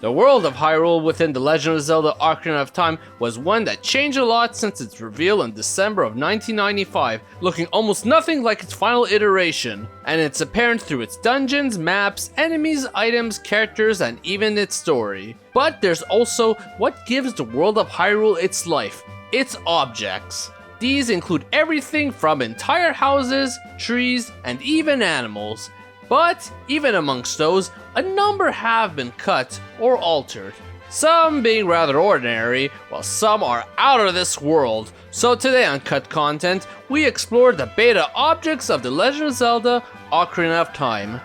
The world of Hyrule within The Legend of Zelda Ocarina of Time was one that changed a lot since its reveal in December of 1995, looking almost nothing like its final iteration, and it's apparent through its dungeons, maps, enemies, items, characters, and even its story. But there's also what gives the world of Hyrule its life, its objects. These include everything from entire houses, trees, and even animals. But even amongst those, a number have been cut or altered, some being rather ordinary, while some are out of this world. So today on Cut Content, we explore the beta objects of The Legend of Zelda Ocarina of Time.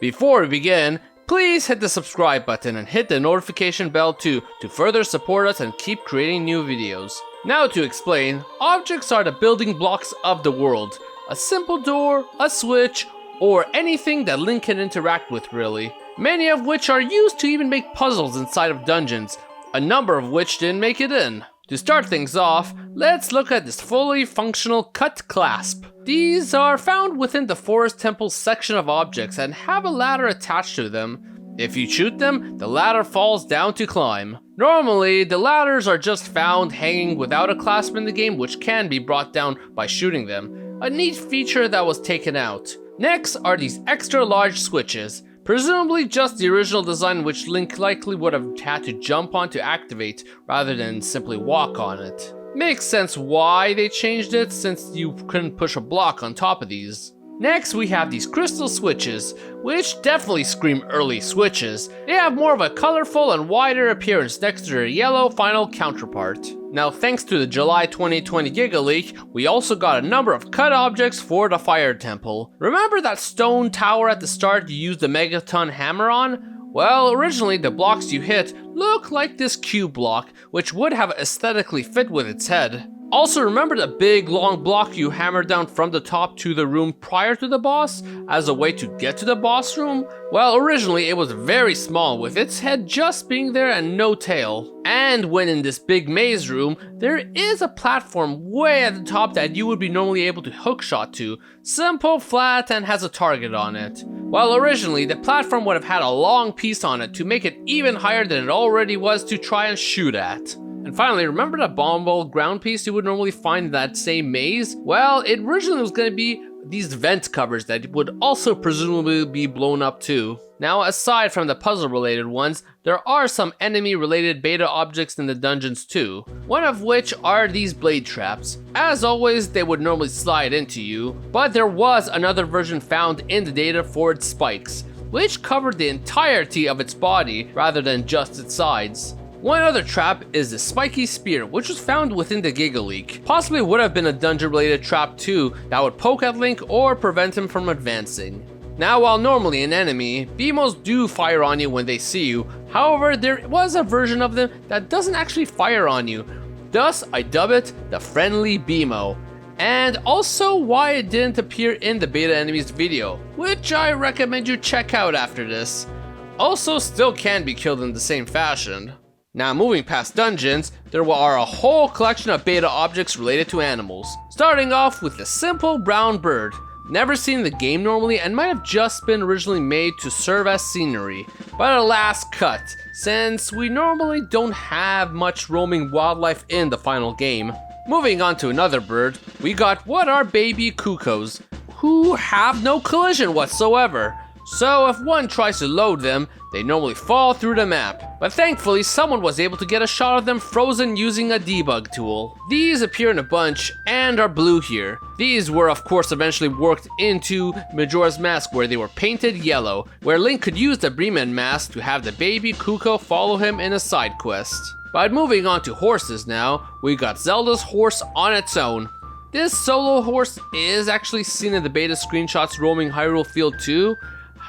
Before we begin, please hit the subscribe button and hit the notification bell too to further support us and keep creating new videos. Now to explain, objects are the building blocks of the world. A simple door, a switch, or anything that Link can interact with really. Many of which are used to even make puzzles inside of dungeons, a number of which didn't make it in. To start things off, let's look at this fully functional cut clasp. These are found within the Forest Temple section of objects and have a ladder attached to them. If you shoot them, the ladder falls down to climb. Normally, the ladders are just found hanging without a clasp in the game, which can be brought down by shooting them. A neat feature that was taken out. Next are these extra large switches, presumably just the original design which Link likely would have had to jump on to activate rather than simply walk on it. Makes sense why they changed it since you couldn't push a block on top of these. Next we have these crystal switches, which definitely scream early switches. They have more of a colorful and wider appearance next to their yellow final counterpart. Now thanks to the July 2020 Giga Leak, we also got a number of cut objects for the Fire Temple. Remember that stone tower at the start you used the Megaton hammer on? Well, originally the blocks you hit look like this cube block, which would have aesthetically fit with its head. Also remember the big long block you hammered down from the top to the room prior to the boss as a way to get to the boss room? Well, originally it was very small with its head just being there and no tail. And when in this big maze room, there is a platform way at the top that you would be normally able to hookshot to. Simple, flat, and has a target on it. Well, originally the platform would have had a long piece on it to make it even higher than it already was to try and shoot at. And finally, remember that bomb ball ground piece you would normally find in that same maze? Well, it originally was going to be these vent covers that would also presumably be blown up too. Now, aside from the puzzle related ones, there are some enemy related beta objects in the dungeons too. One of which are these blade traps. As always, they would normally slide into you, but there was another version found in the data for its spikes, which covered the entirety of its body rather than just its sides. One other trap is the spiky spear, which was found within the Giga Leak. Possibly would have been a dungeon related trap too that would poke at Link or prevent him from advancing. Now, while normally an enemy, Beamos do fire on you when they see you, however there was a version of them that doesn't actually fire on you. Thus I dub it the Friendly Beamo. And also why it didn't appear in the beta enemies video, which I recommend you check out after this. Also still can be killed in the same fashion. Now moving past dungeons, there are a whole collection of beta objects related to animals. Starting off with the simple brown bird. Never seen in the game normally and might have just been originally made to serve as scenery, but alas cut, since we normally don't have much roaming wildlife in the final game. Moving on to another bird, we got what are baby cuckoos, who have no collision whatsoever. So if one tries to load them, they normally fall through the map. But thankfully someone was able to get a shot of them frozen using a debug tool. These appear in a bunch and are blue here. These were of course eventually worked into Majora's Mask where they were painted yellow, where Link could use the Bremen mask to have the baby cuckoo follow him in a side quest. But moving on to horses now, we got Zelda's horse on its own. This solo horse is actually seen in the beta screenshots roaming Hyrule Field too.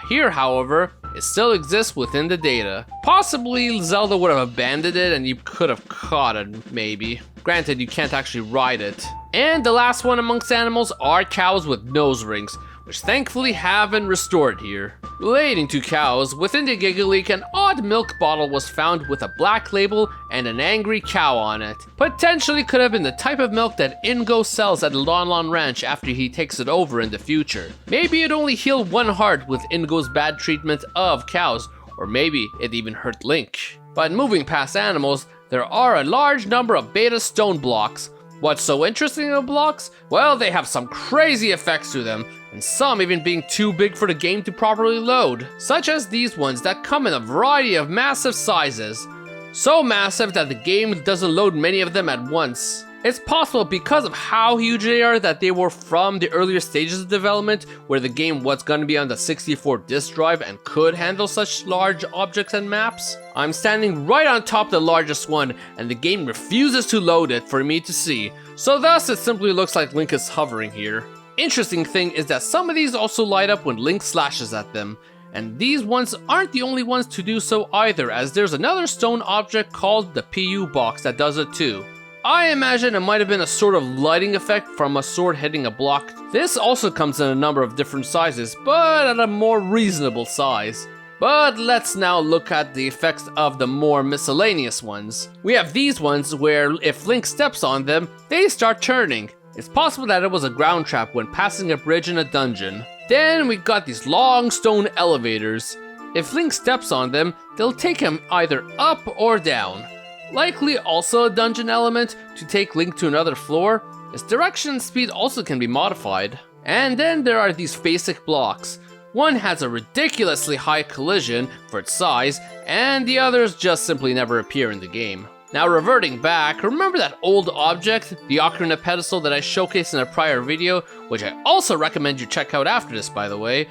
Here, however, it still exists within the data. Possibly Zelda would have abandoned it and you could have caught it, maybe. Granted, you can't actually ride it. And the last one amongst animals are cows with nose rings, which thankfully have been restored here. Relating to cows, within the Giga Leak, an odd milk bottle was found with a black label and an angry cow on it. Potentially could have been the type of milk that Ingo sells at the Lon Lon Ranch after he takes it over in the future. Maybe it only healed one heart with Ingo's bad treatment of cows, or maybe it even hurt Link. But moving past animals, there are a large number of beta stone blocks. What's so interesting about blocks? Well, they have some crazy effects to them, and some even being too big for the game to properly load, such as these ones that come in a variety of massive sizes. So massive that the game doesn't load many of them at once. It's possible because of how huge they are that they were from the earlier stages of development where the game was going to be on the 64 disk drive and could handle such large objects and maps. I'm standing right on top of the largest one and the game refuses to load it for me to see, so thus it simply looks like Link is hovering here. Interesting thing is that some of these also light up when Link slashes at them. And these ones aren't the only ones to do so either, as there's another stone object called the PU box that does it too. I imagine it might have been a sort of lighting effect from a sword hitting a block. This also comes in a number of different sizes, but at a more reasonable size. But let's now look at the effects of the more miscellaneous ones. We have these ones where if Link steps on them, they start turning. It's possible that it was a ground trap when passing a bridge in a dungeon. Then we got these long stone elevators. If Link steps on them, they'll take him either up or down. Likely also a dungeon element to take Link to another floor. Its direction and speed also can be modified. And then there are these basic blocks. One has a ridiculously high collision for its size, and the others just simply never appear in the game. Now reverting back, remember that old object, the Ocarina pedestal that I showcased in a prior video, which I also recommend you check out after this by the way?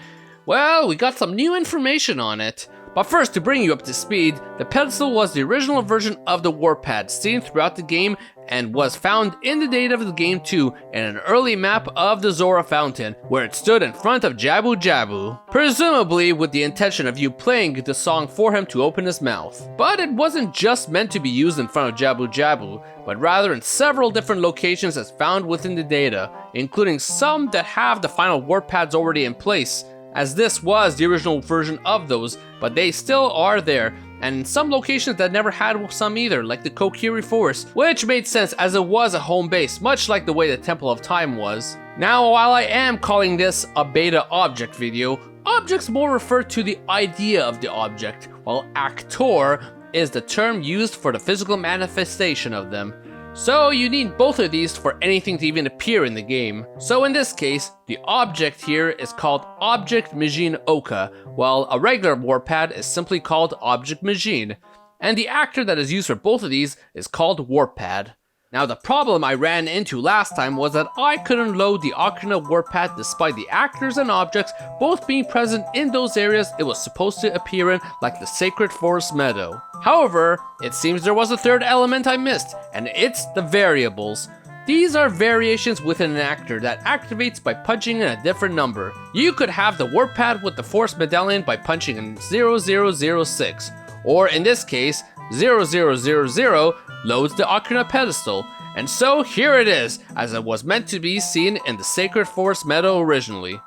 Well, we got some new information on it. But first, to bring you up to speed, the pedestal was the original version of the warp pad seen throughout the game and was found in the data of the game too in an early map of the Zora Fountain, where it stood in front of Jabu Jabu, presumably with the intention of you playing the song for him to open his mouth. But it wasn't just meant to be used in front of Jabu Jabu, but rather in several different locations as found within the data, including some that have the final warp pads already in place, as this was the original version of those, but they still are there, and in some locations that never had some either, like the Kokiri Forest, which made sense as it was a home base, much like the way the Temple of Time was. Now, while I am calling this a beta object video, objects more refer to the idea of the object, while actor is the term used for the physical manifestation of them. So you need both of these for anything to even appear in the game. So in this case, the object here is called Object Machine Oka, while a regular warp pad is simply called Object Machine. And the actor that is used for both of these is called Warp Pad. Now the problem I ran into last time was that I couldn't load the Ocarina warp pad despite the actors and objects both being present in those areas it was supposed to appear in, like the Sacred Forest Meadow. However, it seems there was a third element I missed, and it's the variables. These are variations within an actor that activates by punching in a different number. You could have the warp pad with the Force Medallion by punching in 0006, or in this case, 0000 loads the Ocarina pedestal, and so here it is, as it was meant to be seen in the Sacred Forest Meadow originally.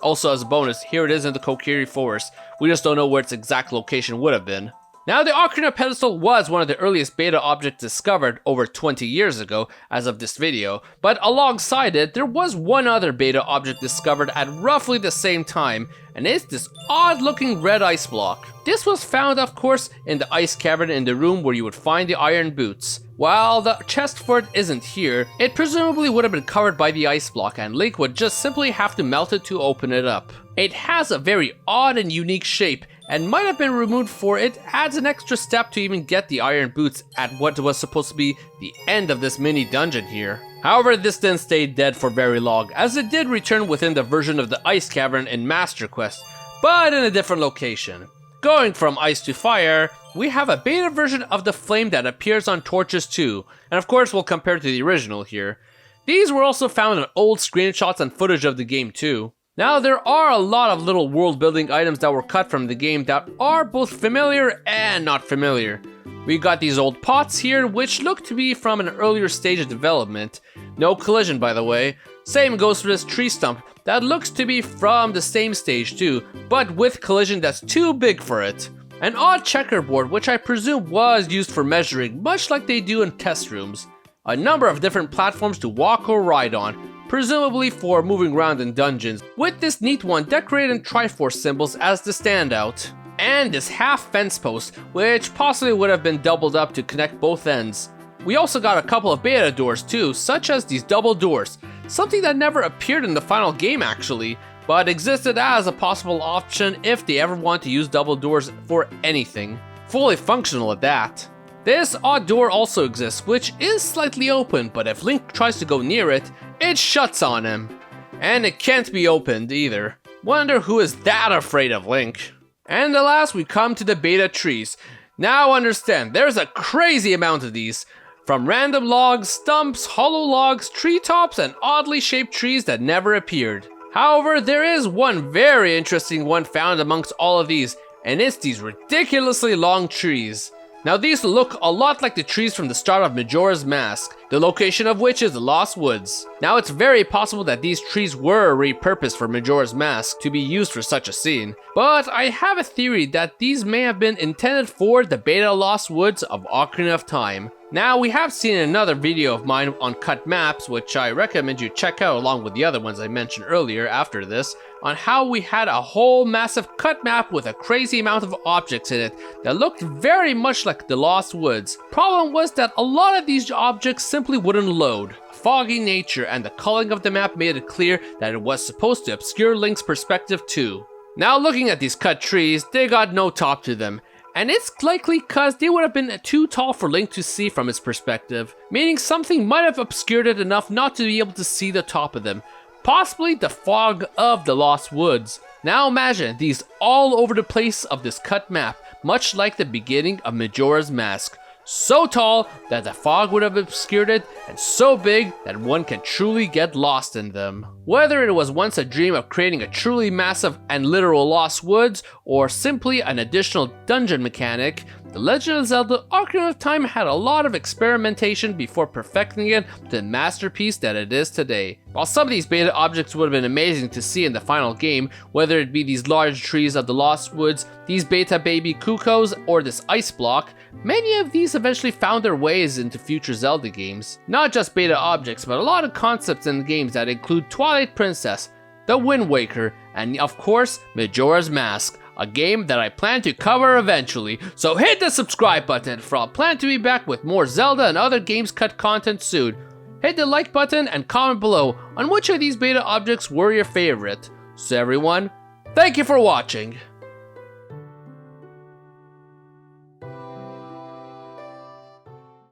Also as a bonus, here it is in the Kokiri Forest, we just don't know where its exact location would have been. Now the Ocarina pedestal was one of the earliest beta objects discovered over 20 years ago as of this video, but alongside it there was one other beta object discovered at roughly the same time, and it's this odd looking red ice block. This was found of course in the ice cavern in the room where you would find the iron boots. While the chest for it isn't here, it presumably would have been covered by the ice block and Link would just simply have to melt it to open it up. It has a very odd and unique shape and might have been removed for it adds an extra step to even get the iron boots at what was supposed to be the end of this mini dungeon here. However, this didn't stay dead for very long, as it did return within the version of the Ice Cavern in Master Quest, but in a different location. Going from ice to fire, we have a beta version of the flame that appears on torches too, and of course we'll compare to the original here. These were also found in old screenshots and footage of the game too. Now there are a lot of little world building items that were cut from the game that are both familiar and not familiar. We got these old pots here which look to be from an earlier stage of development. No collision, by the way. Same goes for this tree stump that looks to be from the same stage too, but with collision that's too big for it. An odd checkerboard which I presume was used for measuring, much like they do in test rooms. A number of different platforms to walk or ride on, presumably for moving around in dungeons, with this neat one decorated in Triforce symbols as the standout. And this half fence post, which possibly would have been doubled up to connect both ends. We also got a couple of beta doors too, such as these double doors, something that never appeared in the final game actually, but existed as a possible option if they ever want to use double doors for anything. Fully functional at that. This odd door also exists, which is slightly open, but if Link tries to go near it, it shuts on him. And it can't be opened either. Wonder who is that afraid of Link. And at last we come to the beta trees. Now understand, there's a crazy amount of these. From random logs, stumps, hollow logs, treetops, and oddly shaped trees that never appeared. However, there is one very interesting one found amongst all of these, and it's these ridiculously long trees. Now these look a lot like the trees from the start of Majora's Mask, the location of which is the Lost Woods. Now it's very possible that these trees were repurposed for Majora's Mask to be used for such a scene, but I have a theory that these may have been intended for the beta Lost Woods of Ocarina of Time. Now we have seen another video of mine on cut maps, which I recommend you check out along with the other ones I mentioned earlier after this, on how we had a whole massive cut map with a crazy amount of objects in it that looked very much like the Lost Woods. Problem was that a lot of these objects simply wouldn't load. Foggy nature and the coloring of the map made it clear that it was supposed to obscure Link's perspective too. Now looking at these cut trees, they got no top to them. And it's likely cause they would have been too tall for Link to see from his perspective, meaning something might have obscured it enough not to be able to see the top of them. Possibly the fog of the Lost Woods. Now imagine these all over the place of this cut map, much like the beginning of Majora's Mask. So tall that the fog would have obscured it, and so big that one can truly get lost in them. Whether it was once a dream of creating a truly massive and literal Lost Woods, or simply an additional dungeon mechanic, The Legend of Zelda Ocarina of Time had a lot of experimentation before perfecting it to the masterpiece that it is today. While some of these beta objects would have been amazing to see in the final game, whether it be these large trees of the Lost Woods, these beta baby Cuckoos, or this ice block, many of these eventually found their ways into future Zelda games. Not just beta objects, but a lot of concepts in the games that include Twilight Princess, The Wind Waker, and of course, Majora's Mask, a game that I plan to cover eventually, so hit the subscribe button for I'll plan to be back with more Zelda and other games cut content soon. Hit the like button and comment below on which of these beta objects were your favorite. So everyone, thank you for watching.